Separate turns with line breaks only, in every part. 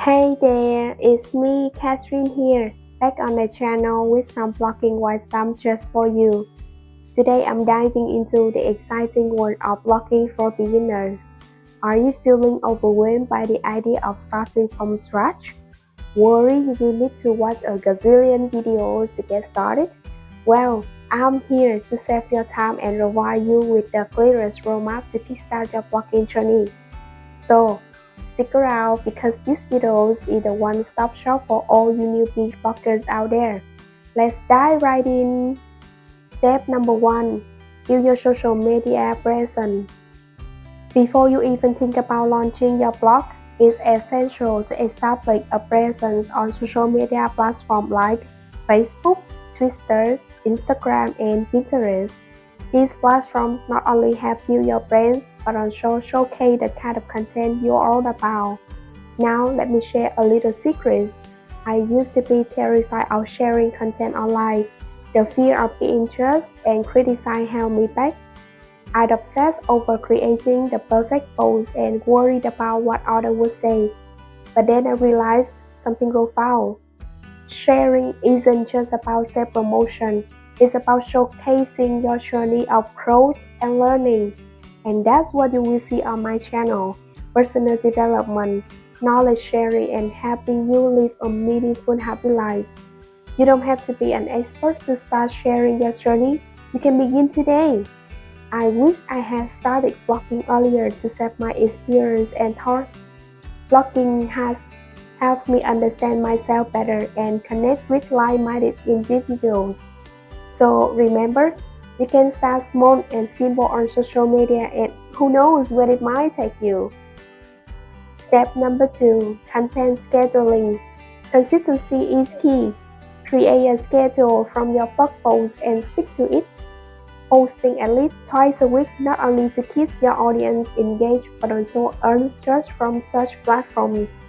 Hey there, it's me, Catherine here, back on the channel with some blogging wisdom just for you. Today I'm diving into the exciting world of blogging for beginners. Are you feeling overwhelmed by the idea of starting from scratch? Worry you will need to watch a gazillion videos to get started? Well, I'm here to save your time and provide you with the clearest roadmap to kickstart your blogging journey. So, stick around because this video is the one-stop shop for all you newbie bloggers out there. Let's dive right in. Step number 1. Build your social media presence. Before you even think about launching your blog, it's essential to establish a presence on social media platforms like Facebook, Twitter, Instagram, and Pinterest. These platforms not only help you your brand, but also showcase the kind of content you're all about. Now let me share a little secret. I used to be terrified of sharing content online. The fear of being judged and criticized held me back. I'd obsessed over creating the perfect post and worried about what others would say. But then I realized something profound. Sharing isn't just about self-promotion. It's about showcasing your journey of growth and learning. And that's what you will see on my channel. Personal development, knowledge sharing, and helping you live a meaningful, happy life. You don't have to be an expert to start sharing your journey. You can begin today. I wish I had started blogging earlier to save my experience and thoughts. Blogging has helped me understand myself better and connect with like-minded individuals. So remember, you can start small and simple on social media, and who knows where it might take you. Step number 2. Content scheduling. Consistency is key. Create a schedule from your blog posts and stick to it. Posting at least twice a week not only to keep your audience engaged but also earns trust from such platforms.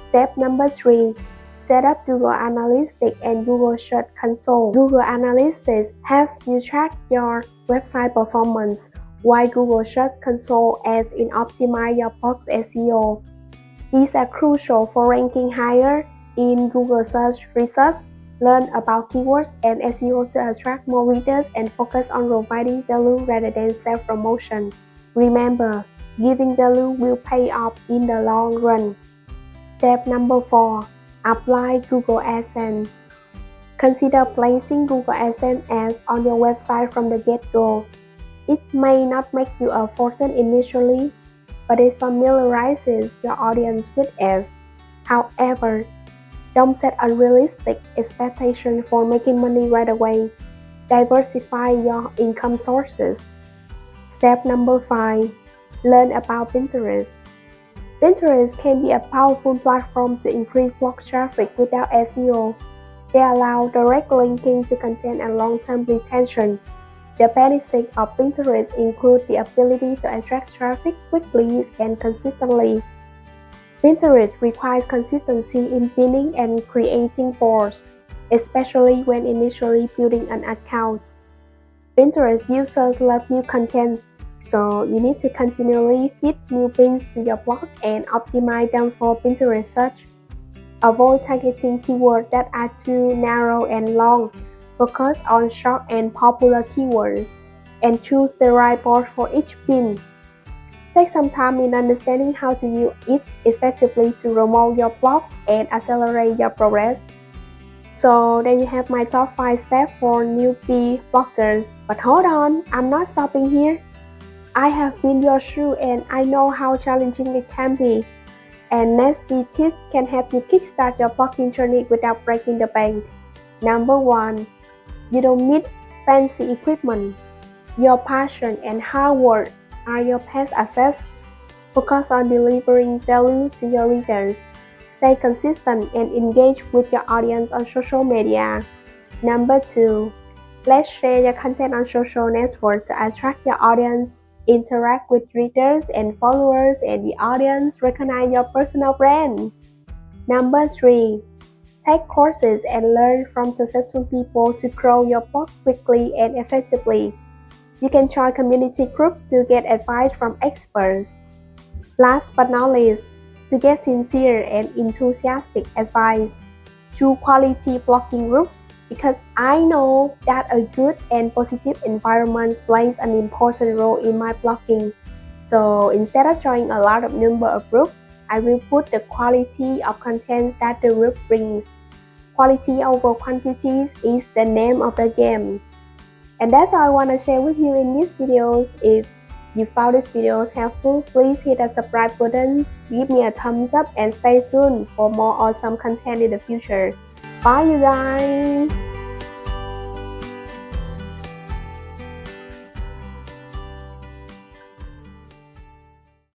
Step number 3. Set up Google Analytics and Google Search Console. Google Analytics helps you track your website performance, while Google Search Console aids in optimizing your blog's SEO. These are crucial for ranking higher in Google search results. Learn about keywords and SEO to attract more readers and focus on providing value rather than self-promotion. Remember, giving value will pay off in the long run. Step number 4. Apply Google AdSense. Consider placing Google AdSense ads on your website from the get-go. It may not make you a fortune initially, but it familiarizes your audience with ads. However, don't set unrealistic expectations for making money right away. Diversify your income sources. Step number 5. Learn about Pinterest. Pinterest can be a powerful platform to increase blog traffic without SEO. They allow direct linking to content and long-term retention. The benefits of Pinterest include the ability to attract traffic quickly and consistently. Pinterest requires consistency in pinning and creating posts, especially when initially building an account. Pinterest users love new content, so you need to continually feed new pins to your blog and optimize them for Pinterest search. Avoid targeting keywords that are too narrow and long. Focus on short and popular keywords, and choose the right post for each pin. Take some time in understanding how to use it effectively to promote your blog and accelerate your progress. So there you have my top 5 steps for newbie bloggers. But hold on, I'm not stopping here. I have been your shoe and I know how challenging it can be. And next, the tips can help you kickstart your blogging journey without breaking the bank. Number 1. You don't need fancy equipment. Your passion and hard work are your best assets. Focus on delivering value to your readers. Stay consistent and engage with your audience on social media. Number 2. Let's share your content on social networks to attract your audience. Interact with readers and followers, and the audience recognize your personal brand. Number 3. Take courses and learn from successful people to grow your blog quickly and effectively. You can join community groups to get advice from experts. Last but not least, to get sincere and enthusiastic advice through quality blogging groups because I know that a good and positive environment plays an important role in my blogging. So instead of joining a lot of number of groups, I will put the quality of content that the group brings. Quality over quantity is the name of the game. And that's all I want to share with you in these videos. If you found this video helpful, please hit the subscribe button, give me a thumbs up, and stay tuned for more awesome content in the future. Bye you guys!